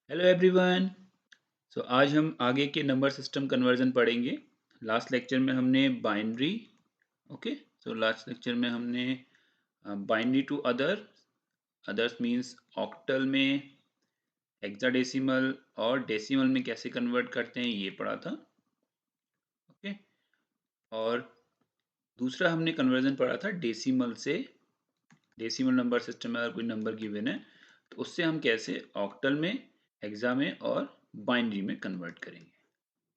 Hello everyone. आज हम आगे के नंबर सिस्टम कन्वर्जन पढ़ेंगे। लास्ट लेक्चर में हमने बाइनरी ओके लास्ट लेक्चर में हमने binary to others means octal में हेक्साडेसिमल और डेसिमल में कैसे कन्वर्ट करते हैं ये पढ़ा था। ओके और दूसरा हमने कन्वर्जन पढ़ा था डेसिमल से। डेसिमल नंबर सिस्टम में अगर कोई नंबर गिवन है तो उससे हम कैसे ऑक्टल में, हेक्सा में और बाइनरी में कन्वर्ट करेंगे।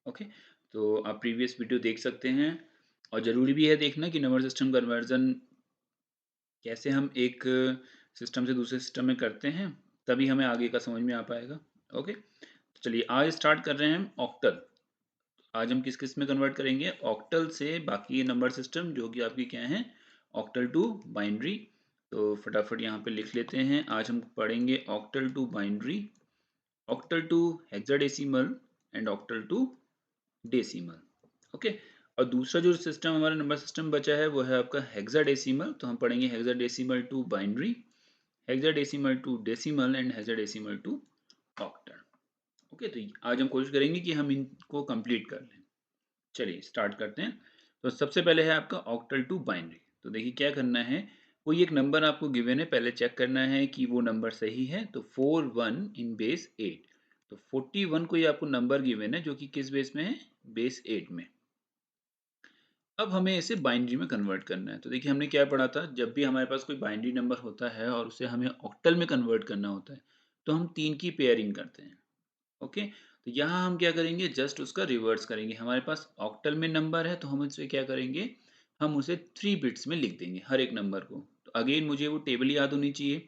ओके तो आप प्रीवियस वीडियो देख सकते हैं और ज़रूरी भी है देखना कि नंबर सिस्टम कन्वर्जन कैसे हम एक सिस्टम से दूसरे सिस्टम में करते हैं, तभी हमें आगे का समझ में आ पाएगा। ओके तो चलिए आज स्टार्ट कर रहे हैं हम ऑक्टल। आज हम किस किस में कन्वर्ट करेंगे ऑक्टल से बाकी नंबर सिस्टम जो कि आपकी क्या है ऑक्टल टू बाइनरी। तो फटाफट यहाँ पे लिख लेते हैं। आज हम पढ़ेंगे octal to binary, octal to hexadecimal and octal to decimal. Okay और दूसरा जो सिस्टम हमारा नंबर सिस्टम बचा है वो है आपका हेक्साडेसिमल। तो हम पढ़ेंगे hexadecimal to binary, hexadecimal to decimal and hexadecimal to octal. Okay तो आज हम कोशिश करेंगे कि हम इनको कंप्लीट कर लें। चलिए स्टार्ट करते हैं। तो सबसे पहले है आपका ऑक्टल टू बाइनरी। तो देखिए क्या करना है, कोई एक नंबर आपको गिवन है, पहले चेक करना है कि वो नंबर सही है। तो 41 इन बेस 8। तो 41 कोई आपको नंबर गिवन है जो कि किस बेस में है, बेस 8 में। अब हमें इसे बाइनरी में कन्वर्ट करना है। तो देखिए हमने क्या पढ़ा था, जब भी हमारे पास कोई बाइनरी नंबर होता है और उसे हमें ऑक्टल में कन्वर्ट करना होता है तो हम 3 की पेयरिंग करते हैं। ओके तो यहाँ हम क्या करेंगे, जस्ट उसका रिवर्स करेंगे। हमारे पास ऑक्टल में नंबर है तो हम उसे क्या करेंगे, हम उसे 3 बिट्स में लिख देंगे हर एक नंबर को। तो अगेन मुझे वो टेबल याद होनी चाहिए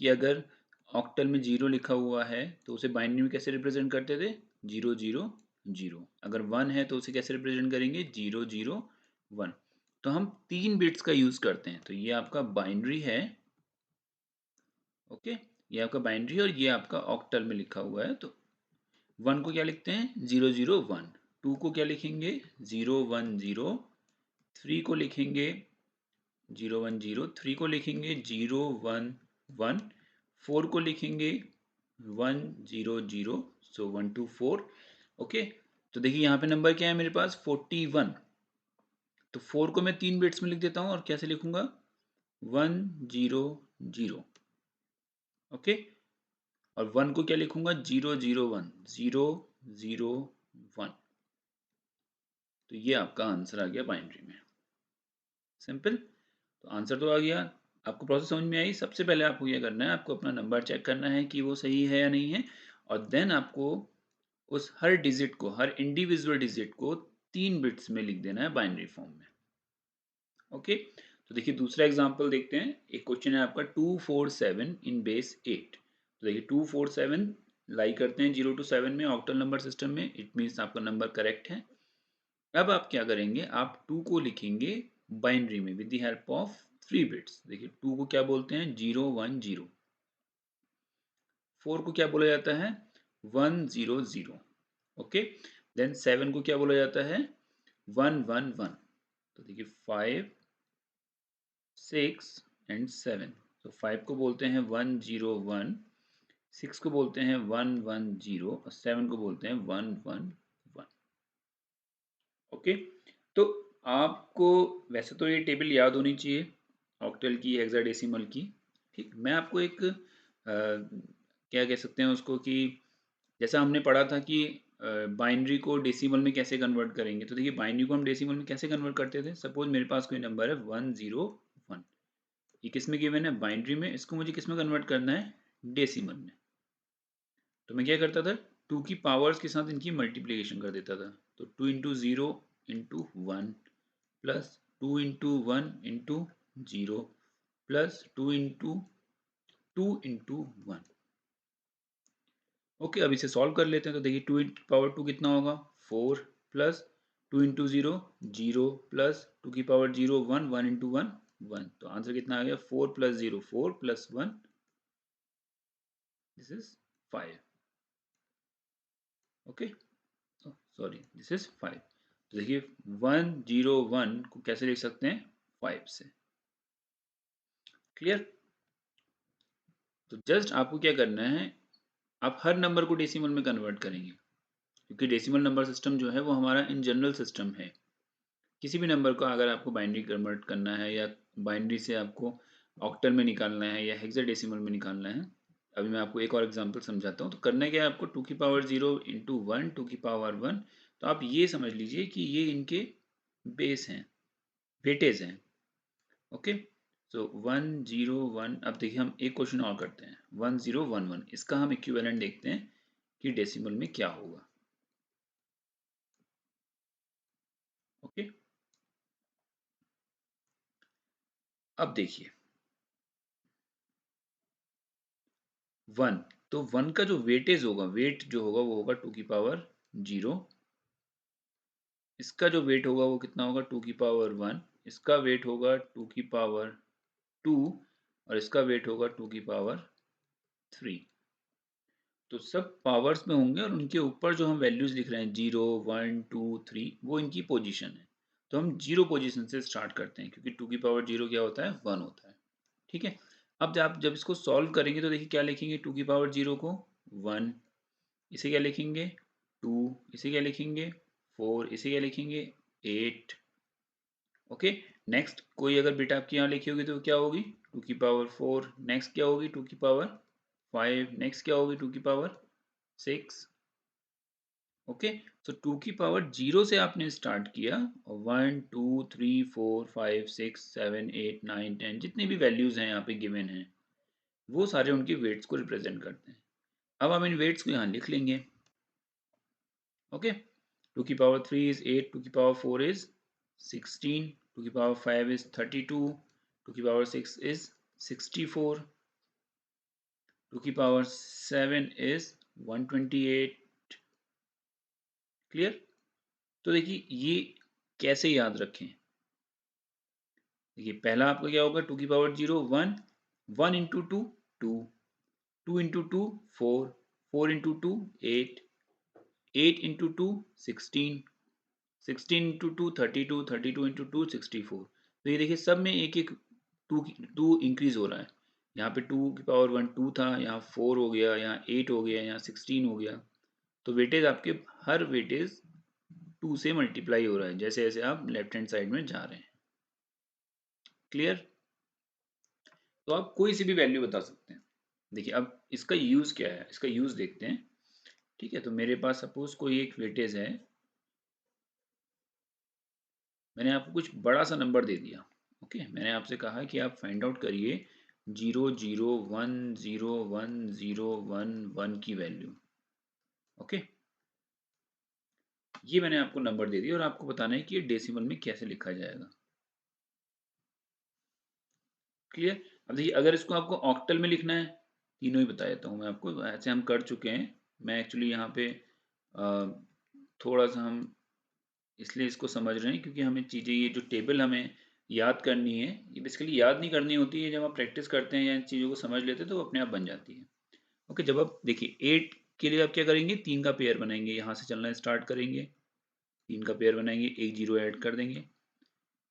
कि अगर ऑक्टल में 0 लिखा हुआ है तो उसे बाइनरी में कैसे रिप्रेजेंट करते थे, 0 0 0। अगर 1 है तो उसे कैसे रिप्रेजेंट करेंगे, 0 0 1। तो हम 3 बिट्स का यूज करते हैं। तो ये आपका बाइनरी है। ओके ये आपका बाइनरी और ये आपका ऑक्टल में लिखा हुआ है। तो 1 को क्या लिखते हैं, 0 0 1। 2 को क्या लिखेंगे, 0 1 0। 3 को लिखेंगे 0 1 0। 3 को लिखेंगे 0 1 1। 4 को लिखेंगे 1 0 0। सो 1 2 4। ओके तो देखिए यहाँ पे नंबर क्या है मेरे पास, 41। तो 4 को मैं 3 बिट्स में लिख देता हूँ और कैसे लिखूंगा, 1 0 0। ओके और 1 को क्या लिखूंगा, 0 0 1 0 0 1। तो ये आपका आंसर आ गया बाइनरी में। सिंपल। तो आंसर तो आ गया। आपको प्रोसेस समझ में आई। सबसे पहले आपको ये करना है, आपको अपना नंबर चेक करना है कि वो सही है या नहीं है, और देन आपको उस हर डिजिट को, हर इंडिविजुअल डिजिट को 3 बिट्स में लिख देना है बाइनरी फॉर्म में। ओके तो देखिए दूसरा एग्जांपल देखते हैं। एक क्वेश्चन है आपका 247 इन बेस 8। तो देखिए 247 लाई करते हैं 0 to 7 में ऑक्टल नंबर सिस्टम में, इट मीन्स आपका नंबर करेक्ट है। अब आप क्या करेंगे, आप 2 को लिखेंगे बाइनरी में with the help of 3 bits. देखिए 2 को क्या बोलते हैं, 0 1 0। 4 को क्या बोला जाता है, 1 0 0। ओके देन 7 को क्या बोला जाता है, 1 1 1। तो देखिए 5 6 एंड 7। तो 5 को बोलते हैं 1 0 1, 6 को बोलते हैं 1 1 0 और 7 को बोलते हैं 1 1 1। ओके तो आपको वैसे तो ये टेबल याद होनी चाहिए ऑक्टल की, हेक्साडेसिमल की। ठीक मैं आपको एक क्या कह सकते हैं उसको, कि जैसा हमने पढ़ा था कि बाइनरी को डेसिमल में कैसे कन्वर्ट करेंगे। तो देखिए बाइनरी को हम डेसिमल में कैसे कन्वर्ट करते थे, सपोज मेरे पास कोई नंबर है 1 0 1। ये किस में गिवन है, बाइनरी में। इसको मुझे किस में कन्वर्ट करना है, डेसिमल में। तो मैं क्या करता था, 2 की पावर्स के साथ इनकी मल्टीप्लिकेशन कर देता था। तो 2 into 0 into 1 plus 2 into 1 into 0 plus 2 into 2 into 1। Okay अब इसे सॉल्व कर लेते हैं। तो देखिए 2 इंटू पावर 2 कितना होगा, 4 प्लस 2 इंटू 0 0 प्लस 2 की पावर 0 1 1 इंटू 1 1। तो आंसर कितना आ गया, 4 plus 0 4 plus 1, this is 5। Okay sorry this is 5। तो देखिए 1 0 1 को कैसे लिख सकते हैं, 5 से। क्लियर। तो जस्ट आपको क्या करना है, आप हर नंबर को डेसिमल में कन्वर्ट करेंगे, क्योंकि डेसिमल नंबर सिस्टम जो है वो हमारा इन जनरल सिस्टम है। किसी भी नंबर को अगर आपको बाइनरी कन्वर्ट करना है या बाइनरी से आपको ऑक्टल में निकालना है या हेक्साडेसिमल में निकालना है, अभी मैं आपको एक और एग्जांपल समझाता हूँ। तो करना क्या है आपको, 2 की पावर 0 इंटू 1 2 की पावर 1। तो आप ये समझ लीजिए कि ये इनके बेस हैं, वेटेज हैं। ओके, सो 1 0 1। अब देखिए हम एक क्वेश्चन और करते हैं, 1 0 1 1। इसका हम इक्विवेलेंट देखते हैं कि डेसिमल में क्या होगा। ओके, अब देखिए 1, तो 1 का जो वेटेज होगा, वेट जो होगा वो होगा 2 की पावर 0। इसका जो वेट होगा वो कितना होगा, 2 की पावर 1। इसका वेट होगा 2 की पावर 2 और इसका वेट होगा 2 की पावर 3। तो सब पावर्स में होंगे और उनके ऊपर जो हम वैल्यूज लिख रहे हैं 0 1 2 3, वो इनकी पोजीशन है। तो हम 0 पोजीशन से स्टार्ट करते हैं, क्योंकि 2 की पावर 0 क्या होता है, 1 होता है। ठीक है, अब जब इसको सॉल्व करेंगे तो देखिए क्या लिखेंगे, 2 की पावर 0 को 1, इसे क्या लिखेंगे 2, इसे क्या लिखेंगे 4, इसे क्या लिखेंगे 8। ओके, नेक्स्ट कोई अगर बिट आपकी यहाँ लिखी होगी तो क्या होगी 2 की पावर 4। नेक्स्ट क्या होगी 2 की पावर 5। नेक्स्ट क्या होगी 2 की पावर 6। ओके, तो 2 की पावर 0 से आपने स्टार्ट किया और 1 2 3 4 5 6 7 8 9 10 जितनी भी वैल्यूज हैं यहाँ पे गिवन हैं, वो सारे उनके वेट्स को रिप्रेजेंट करते हैं। अब हम इन वेट्स को यहाँ लिख लेंगे। ओके, 2 की पावर 3 is 8, 2 की पावर 4 is 16, 2 की पावर 5 is 32, 2 की पावर 6 is 64, 2 की पावर 7 is 128। क्लियर? तो देखिए ये कैसे याद रखें। देखिए पहला आपका क्या होगा, 2 की power 0 1, 1 into 2 2, 2 into 2 4, 4 into 2 8, 8 into 2 16, 16 into 2 32, 32 into 2 64। तो ये देखिए सब में एक एक टू इंक्रीज हो रहा है। यहाँ पे 2 की पावर 1 2 था, यहाँ 4 हो गया, यहाँ 8 हो गया, यहाँ 16 हो गया। तो वेटेज आपके हर वेटेज 2 से मल्टीप्लाई हो रहा है जैसे जैसे आप लेफ्ट हैंड साइड में जा रहे हैं। क्लियर? तो आप कोई सी भी वैल्यू बता सकते हैं। देखिए अब इसका यूज क्या है, इसका यूज देखते हैं। ठीक है, तो मेरे पास सपोज कोई एक वेटेज है, मैंने आपको कुछ बड़ा सा नंबर दे दिया। ओके, मैंने आपसे कहा कि आप फाइंड आउट करिए 0 0 1 0 1 0 1 1 की वैल्यू। ओके, ये मैंने आपको नंबर दे दिया और आपको बताना है कि ये डेसिमल में कैसे लिखा जाएगा। क्लियर? अब देखिए अगर इसको आपको ऑक्टल में लिखना है, तीनों ही बता देता हूँ मैं आपको, ऐसे हम कर चुके हैं। मैं एक्चुअली यहाँ पे थोड़ा सा हम इसलिए इसको समझ रहे हैं क्योंकि हमें चीज़ें, ये जो टेबल हमें याद करनी है, ये बेसिकली याद नहीं करनी होती है। जब आप प्रैक्टिस करते हैं या इन चीज़ों को समझ लेते हैं तो वो अपने आप बन जाती है। ओके, जब आप देखिए 8 के लिए आप क्या करेंगे, 3 का पेयर बनाएंगे, यहाँ से चलना स्टार्ट करेंगे, 3 का पेयर बनाएंगे, एक जीरो ऐड कर देंगे।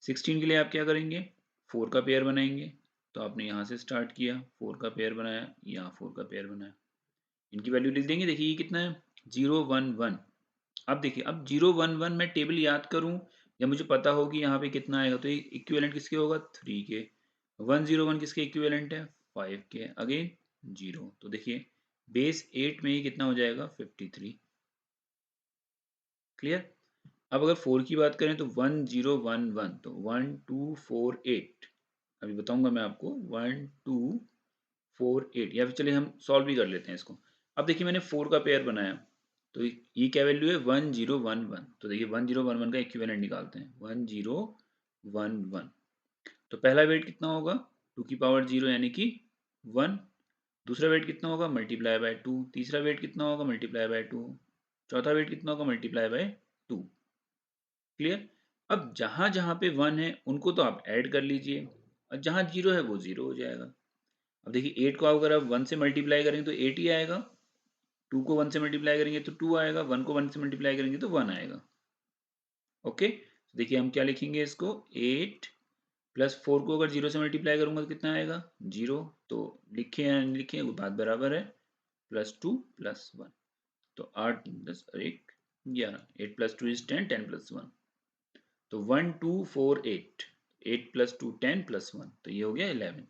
16 के लिए आप क्या करेंगे, 4 का पेयर बनाएंगे, तो आपने यहाँ से स्टार्ट किया, 4 का पेयर बनाया, यहाँ 4 का पेयर बनाया, इनकी वैल्यू लिख देंगे। देखिए ये कितना है 0 1 1। अब देखिए अब 0 1 1 मैं टेबल याद करूं या मुझे पता हो कि यहाँ पे कितना आएगा, तो ये इक्विवेलेंट किसके होगा 3 के। 1 0 1 किसके इक्विवेलेंट है 5 के, अगेन 0। तो देखिए बेस 8 में ये कितना हो जाएगा 53। क्लियर? अब अगर 4 की बात करें तो 1 0 1 1, तो 1 2 4 8। अभी बताऊंगा मैं आपको 1 2 4 8, या फिर चलिए हम सॉल्व भी कर लेते हैं इसको। अब देखिए मैंने 4 का पेयर बनाया, तो ये क्या वैल्यू है 1 0 1 1। तो देखिए 1 0 1 1 का इक्विवेलेंट निकालते हैं, 1 0 1 1। तो पहला वेट कितना होगा 2 की पावर 0 यानी कि 1। दूसरा वेट कितना होगा मल्टीप्लाई बाय 2। तीसरा वेट कितना होगा मल्टीप्लाई बाय 2। चौथा वेट कितना होगा मल्टीप्लाई बाय 2। क्लियर? अब जहां जहां पे 1 है उनको तो आप ऐड कर लीजिए, और जहां 0 है वो 0 हो जाएगा। अब देखिए 8 को अगर आप 1 से मल्टीप्लाई करेंगे तो 8 ही आएगा, 2 को 1 से मल्टीप्लाई करेंगे तो 2 आएगा, 1 को 1 से मल्टीप्लाई करेंगे तो 1 आएगा। ओके, तो देखिए हम क्या लिखेंगे इसको, 8 प्लस 4 को अगर 0 से मल्टीप्लाई करूंगा तो कितना आएगा 0। तो लिखे या नहीं लिखे वो बात बराबर है। +2 + 1, तो 8 10 और 1 11, 8 + 2 is 10, 10 + 1, तो 1 2 4 8, 8 + 2 10 + 1, तो ये हो गया 11।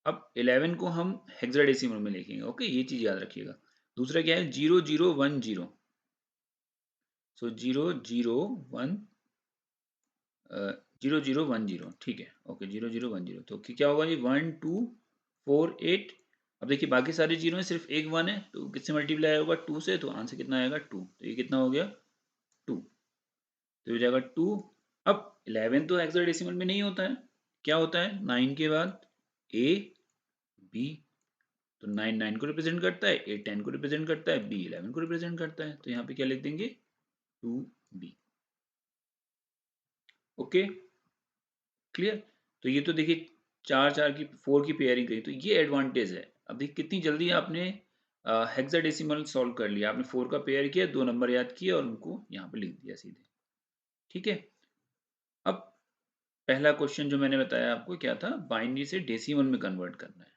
अब 11 को हम हेक्साडेसिमल में लिखेंगे, ओके, ये चीज याद रखिएगा। दूसरा क्या है, 0010, सो 0010, 0010, ठीक है, ओके, 0010, तो क्या होगा ये 1 2 4 8। अब देखिए बाकी सारे जीरो हैं, सिर्फ एक 1 है, तो किससे मल्टीप्लाई होगा, 2 से, तो आंसर कितना आएगा 2, तो ये कितना हो गया 2, तो हो जाएगा 2। अब 11 तो हेक्साडेसिमल में नहीं होता है, क्या होता है, 9 के बाद ए बी, तो 9 9 को रिप्रेजेंट करता है, 8 10 को रिप्रेजेंट करता है, बी 11 को रिप्रेजेंट करता है, तो यहाँ पे क्या लिख देंगे 2b। Okay, clear. तो ये तो देखिए चार चार की 4 की पेयरिंग करी, तो ये एडवांटेज है। अब देखिए कितनी जल्दी आपने हेक्साडेसिमल सॉल्व कर लिया, आपने 4 का पेयर किया, 2 नंबर याद किए और उनको यहाँ पे लिख दिया सीधे, ठीक है। अब पहला क्वेश्चन जो मैंने बताया आपको क्या था, बाइनरी से डेसिमल में कन्वर्ट करना है।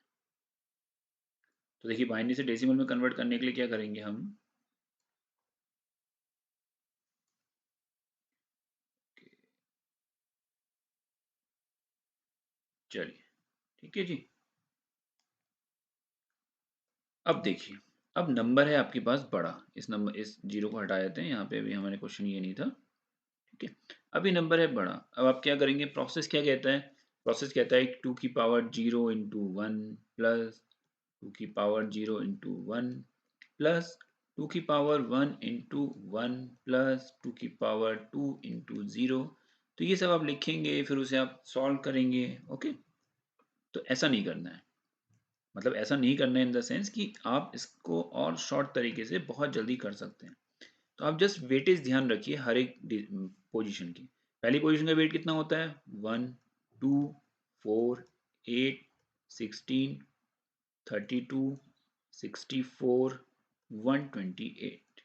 तो देखिए बाइनरी से डेसिमल में कन्वर्ट करने के लिए क्या करेंगे हम, चलिए, ठीक है जी। अब देखिए, अब नंबर है आपके पास बड़ा, इस नंबर, इस जीरो को हटा देते हैं, यहाँ पे अभी हमारे क्वेश्चन ये नहीं था, ठीक है। अभी नंबर है बड़ा, अब आप क्या करेंगे, प्रोसेस क्या कहता है, प्रोसेस कहता है 2 की पावर 0 × 1 प्लस 2 की पावर 0 × 1 प्लस 2 की पावर 1 × 1 प्लस 2 की पावर 2 × 0। तो ये सब आप लिखेंगे, फिर उसे आप सॉल्व करेंगे, ओके। तो ऐसा नहीं करना है, मतलब ऐसा नहीं करना है इन द सेंस कि आप इसको और शॉर्ट तरीके से बहुत जल्दी कर सकते हैं। तो आप जस्ट वेटेज ध्यान रखिए हर एक पोजीशन की। पहली पोजीशन का वेट कितना होता है, 1 2 4 8 16 32 64 128।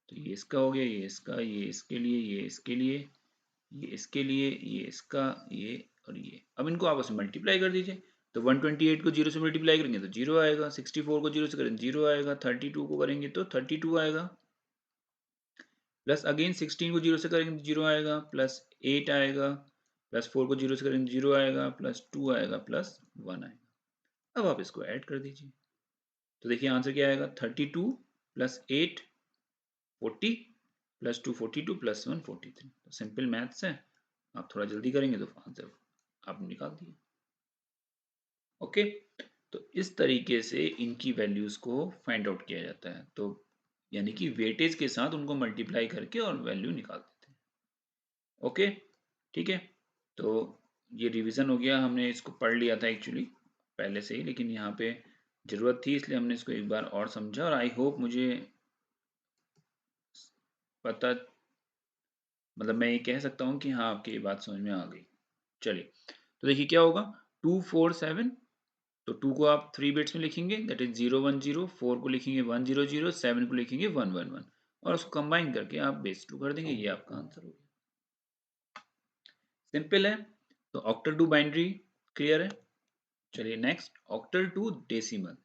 तो ये इसका हो गया, ये इसका, ये इसके लिए, ये इसके लिए, ये इसके लिए, ये इसका, ये और ये। अब इनको आपस में मल्टीप्लाई कर दीजिए, तो 128 को 0 से मल्टीप्लाई करेंगे तो 0 आएगा, 64 को 0 से करेंगे 0 आएगा, 32 को करेंगे तो 32 आएगा, प्लस अगेन 16 को 0 से करेंगे तो 0 आएगा, प्लस 8 आएगा, प्लस 4 को 0 से करेंगे तो 0 आएगा, प्लस 2 आएगा, प्लस 1 आएगा। अब आप इसको ऐड कर दीजिए, तो देखिए आंसर क्या आएगा, 32 प्लस 8 40 प्लस 2 42 प्लस 1 43। तो सिंपल मैथ्स है, आप थोड़ा जल्दी करेंगे तो आंसर आप निकाल दिए, ओके। तो इस तरीके से इनकी वैल्यूज को फाइंड आउट किया जाता है, तो यानी कि वेटेज के साथ उनको मल्टीप्लाई करके और वैल्यू निकाल देते हैं, ओके, ठीक है। तो ये रिवीजन हो गया, हमने इसको पढ़ लिया था एक्चुअली पहले से ही, लेकिन यहाँ पे ज़रूरत थी इसलिए हमने इसको एक बार और समझा, और आई होप मुझे पता, मतलब मैं ये कह सकता हूँ कि हाँ आपकी ये बात समझ में आ गई। चलिए, तो देखिए क्या होगा, 2 4 7, तो 2 को आप 3 बिट्स में लिखेंगे, दैट इज 0 1 0, 4 को लिखेंगे 1 0 0, 7 को लिखेंगे 1 1 1, और उसको कंबाइन करके आप बेस 2 कर देंगे, ये आपका आंसर हो गया। सिंपल है। तो ऑक्टल टू बाइनरी क्लियर है। चलिए next, octal to decimal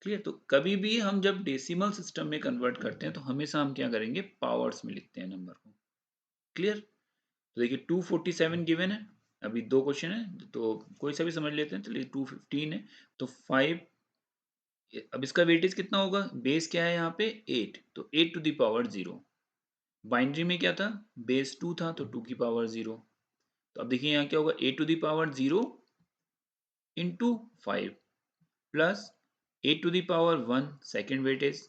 clear. तो कभी भी हम जब डेसिमल सिस्टम में कन्वर्ट करते हैं तो हमेशा हम क्या करेंगे, पावर्स में लिखते हैं नंबर को, क्लियर। तो देखिए 247 गिवन है, अभी दो क्वेश्चन है तो कोई सा भी समझ लेते हैं, चलिए 215 है, तो 5, अब इसका वेटेज कितना होगा, बेस क्या है यहाँ पे 8, तो 8 to the power 0। बाइनरी में क्या था, बेस 2 था, तो 2 की पावर 0। तो अब देखिए यहाँ क्या होगा, 8 to the power 0 into 5 plus 8 to the power 1 second weightage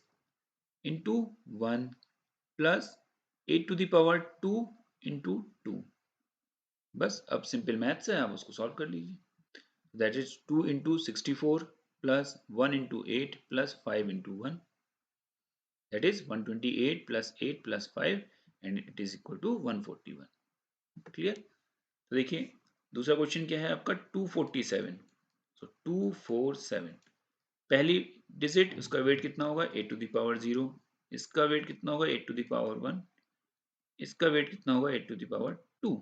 into 1 plus 8 to the power 2 into 2। बस अब सिंपल मैथ्स है, आप उसको सॉल्व कर लीजिए, that is 2 into 64 plus 1 into 8 plus 5 into 1, that is 128 plus 8 plus 5 and it is equal to 141। Clear. तो देखिए दूसरा क्वेश्चन क्या है आपका, 247, सो 247 पहली डिजिट, उसका वेट कितना होगा 8 to the power 0, इसका वेट कितना होगा 8 to the power 1, इसका वेट कितना होगा 8 to the power 2।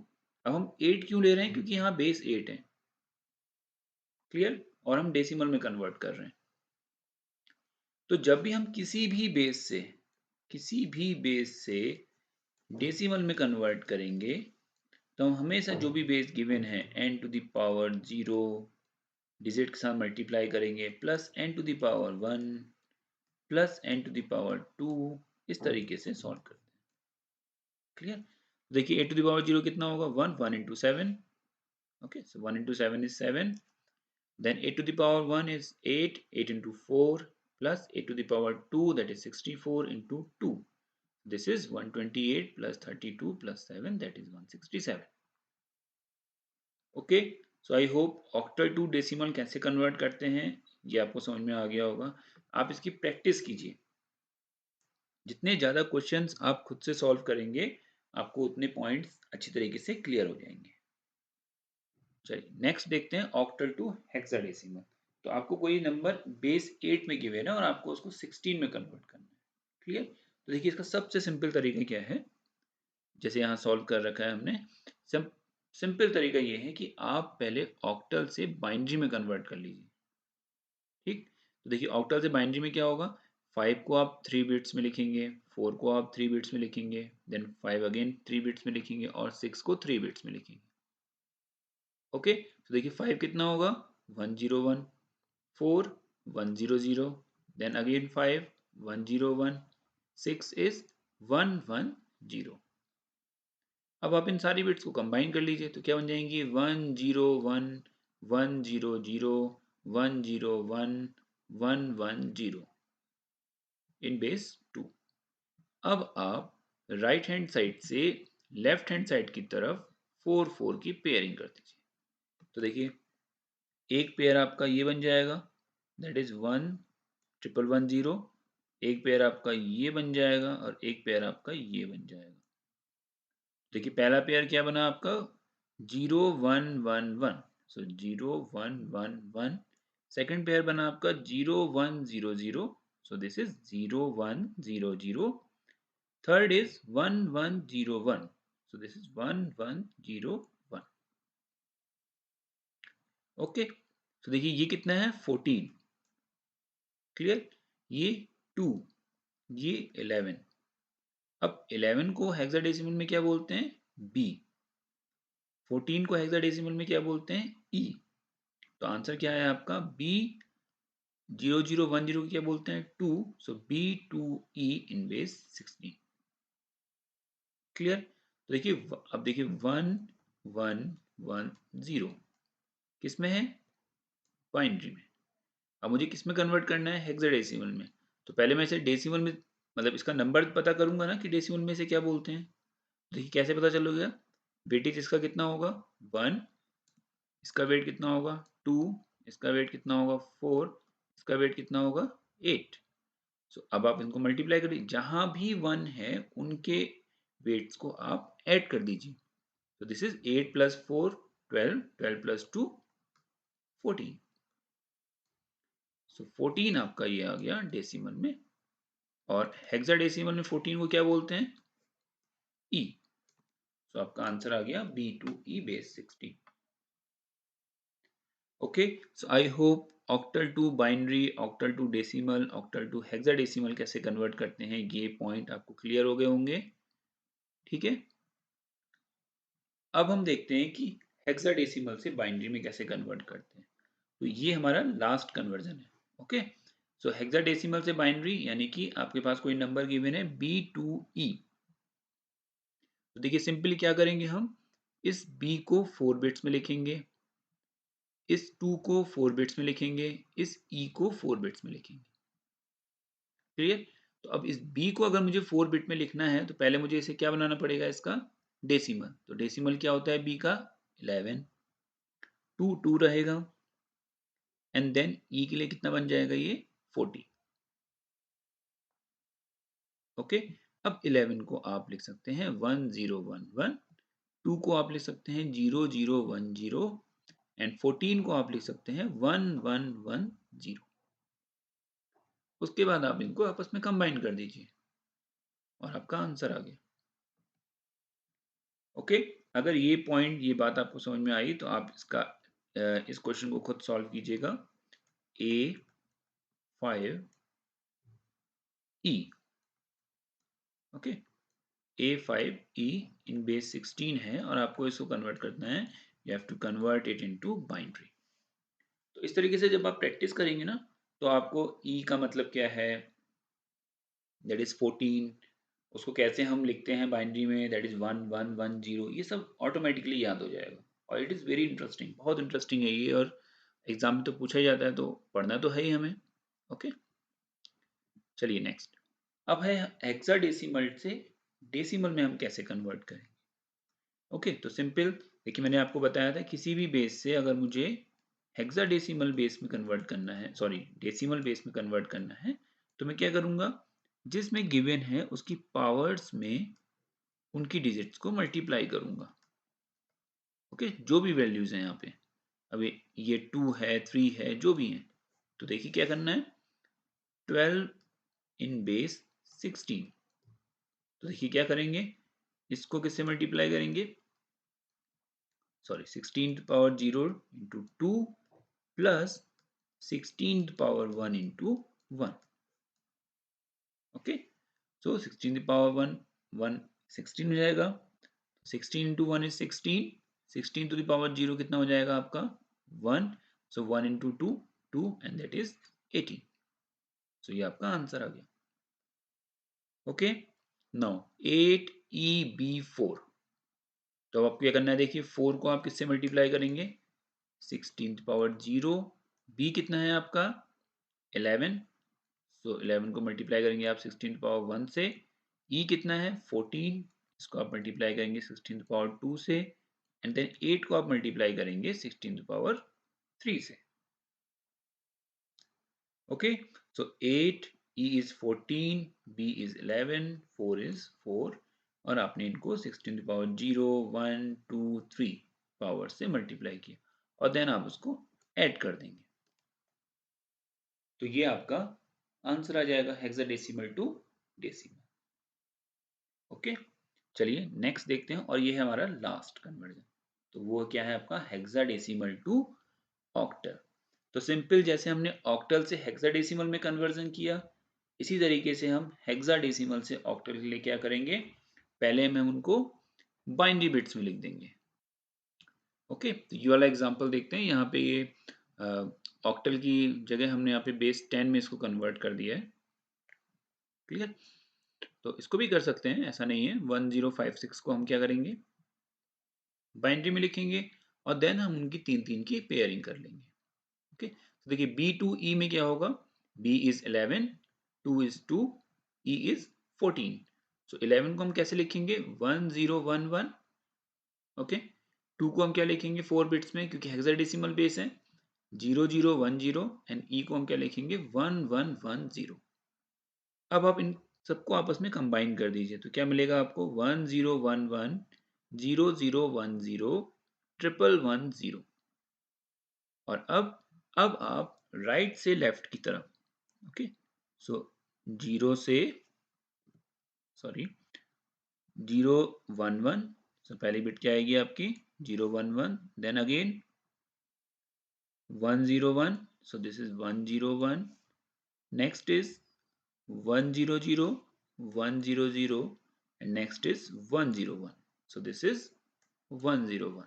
अब हम 8 क्यों ले रहे हैं, क्योंकि यहाँ बेस 8 है, क्लियर, और हम डेसिमल में कन्वर्ट कर रहे हैं। तो जब भी हम किसी भी बेस से डेसिमल में कन्वर्ट करेंगे, तो हम हमेशा जो भी बेस गिवन है n to the power 0 digit के साथ मल्टीप्लाई करेंगे, plus n to the power 1 plus n to the power 2, इस तरीके से सॉल्व करते हैं। क्लियर? देखिए a टू द पावर 0 कितना होगा, 1 into 7, okay, so 1 into 7 is 7, then a to the power 1 is 8 into 4 plus a to the power 2, that is 64 into 2. This is 128 plus 32 plus 7, that is 167. Okay, so I hope octal to decimal कैसे convert करते हैं ये आपको समझ में आ गया होगा। आप इसकी प्रैक्टिस कीजिए, जितने ज़्यादा क्वेश्चंस आप खुद से सॉल्व करेंगे आपको उतने पॉइंट्स अच्छी तरीके से क्लियर हो जाएंगे। चलिए नेक्स्ट देखते हैं ऑक्टल टू हेक्साडेसिमल। तो आपको कोई नंबर बेस 8 में गिवन है और आपको उसको 16 में कन्वर्ट करना है। क्लियर? तो देखिए इसका सबसे सिंपल तरीका क्या है, जैसे यहाँ सॉल्व कर रखा है हमने। सिंपल तरीका ये है कि आप पहले ऑक्टल से बाइनरी में कन्वर्ट कर लीजिए। ठीक, तो देखिए ऑक्टल से बाइनरी में क्या होगा, 5 को आप 3 बिट्स में लिखेंगे, 4 को आप 3 बिट्स में लिखेंगे, देन 5 अगेन 3 बिट्स में लिखेंगे और 6 को 3 बिट्स में लिखेंगे। ओके, तो देखिए 5 कितना होगा, 101, 4 100, then again 5 101, 6 is 110। अब आप इन सारी बिट्स को कंबाइन कर लीजिए तो क्या बन जाएंगी, 101 100 101 110 इन बेस 2। अब आप राइट हैंड साइड से लेफ्ट हैंड साइड की तरफ 4 4 की पेयरिंग कर दीजिए। तो देखिए एक पेयर आपका ये बन जाएगा, दैट इज 1 1 1 0। एक पेयर आपका ये बन जाएगा और एक पेयर आपका ये बन जाएगा। देखिए पहला पेयर क्या बना आपका, 0 1 1 1, सो 0 1 1 1। सेकंड पेयर बना आपका 0 1 0 0, सो this is 0 1 0 0। Third is 1 1 0 1, so this is 1 1 0 1। Okay, तो देखिए ये कितना है, 14। क्लियर? ये 2, ये 11। अब 11 को हेक्साडेसिमल में क्या बोलते हैं, बी। 14 को हेक्साडेसिमल में क्या बोलते हैं, ई। तो आंसर क्या है आपका, बी। 0010 को क्या बोलते हैं, 2, सो बी 2 ई इन बेस 16। क्लियर? तो देखिए अब देखिए 1 1 1 0 किस में है, बाइनरी में। अब मुझे किस में कन्वर्ट करना है, हेक्साडेसिमल में। तो पहले मैं इसे डेसिमल में, मतलब इसका नंबर पता करूंगा ना कि डेसिमल में से क्या बोलते हैं। देखिए कैसे पता चलोगे, वेटेज इसका कितना होगा, 1, इसका वेट कितना होगा, 2, इसका वेट कितना होगा, 4, इसका वेट कितना होगा, 8। सो अब आप इनको मल्टीप्लाई करिए, जहां भी 1 है उनके वेट्स को आप ऐड कर दीजिए। तो दिस इज 8 प्लस 4 12, 12 प्लस 2 14। सो 14 आपका ये आ गया डेसिमल में, और हेक्साडेसिमल में 14 को क्या बोलते हैं, ई। सो आपका आंसर आ गया B2E बेस 16। ओके, so I hope octal to binary, octal to decimal, octal to hexadecimal कैसे कन्वर्ट करते हैं ये पॉइंट आपको क्लियर हो गए होंगे। ठीक है, अब हम देखते हैं कि हेक्साडेसिमल से बाइनरी में कैसे कन्वर्ट करते हैं। तो ये हमारा लास्ट कन्वर्जन है। ओके, सो हेक्साडेसिमल से बाइनरी यानी कि आपके पास कोई नंबर गिवन है B2E। तो देखिए सिंपली क्या करेंगे, हम इस B को 4 बिट्स में लिखेंगे, इस 2 को 4 बिट्स में लिखेंगे, इस E को 4 बिट्स में लिखेंगे। क्लियर? तो अब इस B को अगर मुझे 4 बिट में लिखना है तो पहले मुझे इसे क्या बनाना पड़ेगा, इसका डेसिमल। तो डेसिमल क्या होता है B का, 11। 2 2 रहेगा, एंड देन E के लिए कितना बन जाएगा ये, 40। ओके, अब 11 को आप लिख सकते हैं 1011, 2 को आप लिख सकते हैं 0010, एंड 14 को आप लिख सकते हैं 1110। उसके बाद आप इनको आपस में कंबाइन कर दीजिए और आपका आंसर आ गया। ओके, अगर ये पॉइंट, ये बात आपको समझ में आई तो आप इसका इस क्वेश्चन को खुद सॉल्व कीजिएगा। A5 E. ओके, A5E इन बेस 16 है और आपको इसको कन्वर्ट करना है, you have to convert it into binary. तो इस तरीके से जब आप प्रैक्टिस करेंगे ना, तो आपको E का मतलब क्या है, दैट इज 14, उसको कैसे हम लिखते हैं बाइनरी में, दैट इज 1110, ये सब ऑटोमेटिकली याद हो जाएगा। और इट इज़ वेरी इंटरेस्टिंग, बहुत इंटरेस्टिंग है ये, और एग्जाम में तो पूछा ही जाता है, तो पढ़ना तो है ही हमें। ओके, चलिए नेक्स्ट। अब है हेक्साडेसिमल से डेसिमल में हम कैसे कन्वर्ट करें। ओके, तो सिंपल देखिए, मैंने आपको बताया था किसी भी बेस से अगर मुझे हेक्साडेसिमल बेस में कन्वर्ट करना है, सॉरी डेसिमल बेस में कन्वर्ट करना है, तो मैं क्या करूंगा, जिसमें गिवन है उसकी पावर्स में उनकी डिजिट्स को मल्टीप्लाई करूंगा। ओके, जो भी वैल्यूज हैं यहाँ पे, अभी ये 2 है, 3 है, जो भी है, तो देखिए क्या करना है, 12 इन बेस 16, तो देखिए क्या करेंगे, इसको किससे मल्टीप्लाई करेंगे, sorry 16 power 0 into 2 plus 16 power 1 into 1। Okay, so 16 power 1 1 16 हो जाएगा, 16 into 1 is 16, 16 to the power 0 कितना हो जाएगा आपका 1, so 1 into 2 2 and that is 18। So ये आपका आंसर आ गया। ओके, नाउ 8EB4, तो अब आपको क्या करना है, देखिए 4 को आप किससे मल्टीप्लाई करेंगे, 16 पावर 0, b कितना है आपका 11, सो 11 को मल्टीप्लाई करेंगे आप 16 पावर 1 से, e कितना है 14, इसको आप मल्टीप्लाई करेंगे 16 पावर 2 से, एंड देन 8 को आप मल्टीप्लाई करेंगे 16 पावर 3 से। Okay, so 8, e is 14, b is 11, 4 is 4, और आपने इनको 16 पावर 0 1 2 3 पावर से मल्टीप्लाई किया, और देन आप उसको ऐड कर देंगे, तो ये आपका आंसर आ जाएगा हेक्साडेसिमल टू डेसिमल। ओके, चलिए नेक्स्ट देखते हैं, और ये है हमारा लास्ट कन्वर्जन, तो वो क्या है आपका हेक्साडेसिमल टू ऑक्टल। तो सिंपल, जैसे हमने ऑक्टल से हेक्साडेसिमल में कन्वर्जन किया, इसी तरीके से हम हेक्साडेसिमल से ऑक्टल के लिए क्या करेंगे, पहले हम उनको बाइनरी बिट्स में लिख देंगे। ओके, तो ये वाला एग्जांपल देखते हैं, यहाँ पे ये ऑक्टल की जगह हमने यहाँ पे बेस 10 में इसको कन्वर्ट कर दिया है। क्लियर, तो इसको भी कर सकते हैं, ऐसा नहीं है। 1056 को हम क्या करेंगे, बाइनरी में लिखेंगे, और देन हम उनकी तीन तीन की पेयरिंग कर लेंगे। ओके, तो देखिए B2E में क्या होगा, B is 11, 2 is 2, E is 14, सो 11 को हम कैसे लिखेंगे 1011। ओके, 2 को हम क्या लिखेंगे 4 बिट्स में, क्योंकि हेक्साडेसिमल बेस है, 0010, एंड E को हम क्या लिखेंगे 1110। अब आप इन सबको आपस में कंबाइन कर दीजिए, तो क्या मिलेगा आपको 1011 0010 111 और अब आप राइट से लेफ्ट की तरफ, ओके, सो जीरो से, सॉरी 011, सो पहली बिट क्या आएगी आपकी 011, then again 101, so this is 101, next is 100 100, and next is 101, so this is 101।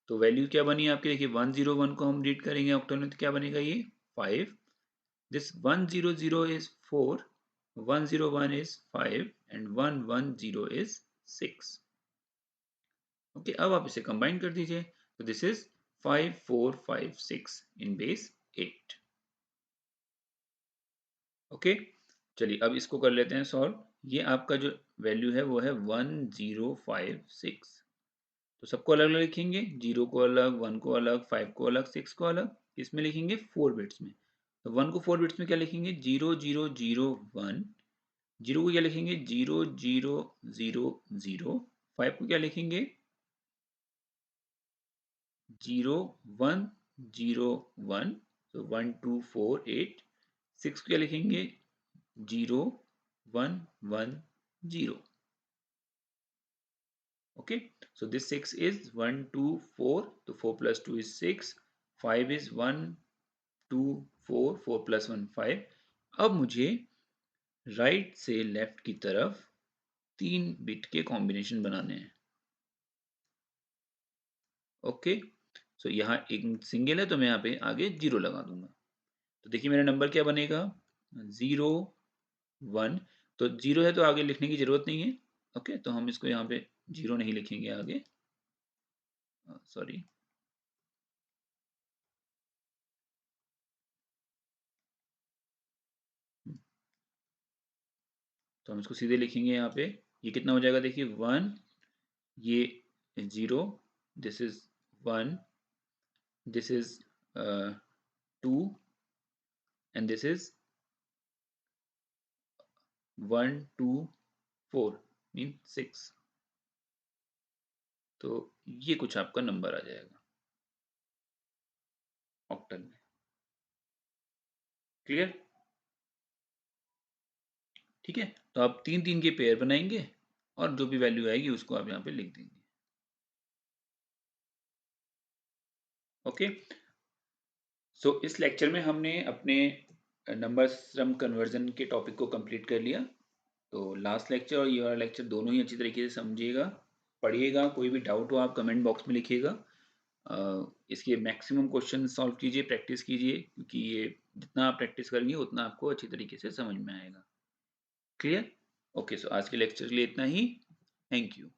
तो वैल्यू क्या बनी आपकी, देखिए 101 को हम रीड करेंगे ऑक्टल में, तो क्या बनेगा ये 5, this 100 is 4, 101 is 5, and 110 is 6। Okay, अब आप इसे कंबाइन कर दीजिए, तो this is 5456 in base 8। Okay, चलिए अब इसको कर लेते हैं सॉल्व। ये आपका जो वैल्यू है वो है 1056, तो सबको अलग अलग लिखेंगे, 0 को अलग, 1 को अलग, 5 को अलग, 6 को अलग, इसमें लिखेंगे 4 बिट्स में। तो 1 को 4 बिट्स में क्या लिखेंगे 0001, 0 को क्या लिखेंगे 0000, 5 को क्या लिखेंगे 0101, तो 1248, 6 को क्या लिखेंगे 0110। Okay, so this 6 is 1 2 4, so 4 plus 2 is 6, 5 is 1 2 4, 4 plus 1 5। अब मुझे राइट से लेफ्ट की तरफ 3 बिट के कॉम्बिनेशन बनाने हैं। ओके, सो यहाँ एक सिंगल है तो मैं यहाँ पे आगे 0 लगा दूंगा। तो देखिए मेरा नंबर क्या बनेगा, 0 1। तो 0 है तो आगे लिखने की जरूरत नहीं है। ओके, तो हम इसको यहाँ पे 0 नहीं लिखेंगे आगे, सॉरी। तो हम इसको सीधे लिखेंगे यहाँ पे। ये कितना हो जाएगा, देखिए 1, ये 0, this is 1, this is 2 and this is 1 2 4 mean 6। तो ये कुछ आपका नंबर आ जाएगा ऑक्टल में। क्लियर? ठीक है, तो आप 3 3 के पेयर बनाएंगे और जो भी वैल्यू आएगी उसको आप यहाँ पे लिख देंगे। ओके, सो इस लेक्चर में हमने अपने नंबर सिस्टम कन्वर्जन के टॉपिक को कंप्लीट कर लिया। तो लास्ट लेक्चर और ये वाला लेक्चर दोनों ही अच्छी तरीके से समझिएगा, पढ़िएगा। कोई भी डाउट हो आप कमेंट बॉक्स में लिखिएगा। इसके मैक्सिमम क्वेश्चन सॉल्व कीजिए, प्रैक्टिस कीजिए, क्योंकि ये जितना आप प्रैक्टिस करेंगे उतना आपको अच्छी तरीके से समझ में आएगा। क्लियर? ओके, सो आज के लेक्चर के लिए इतना ही। Thank you.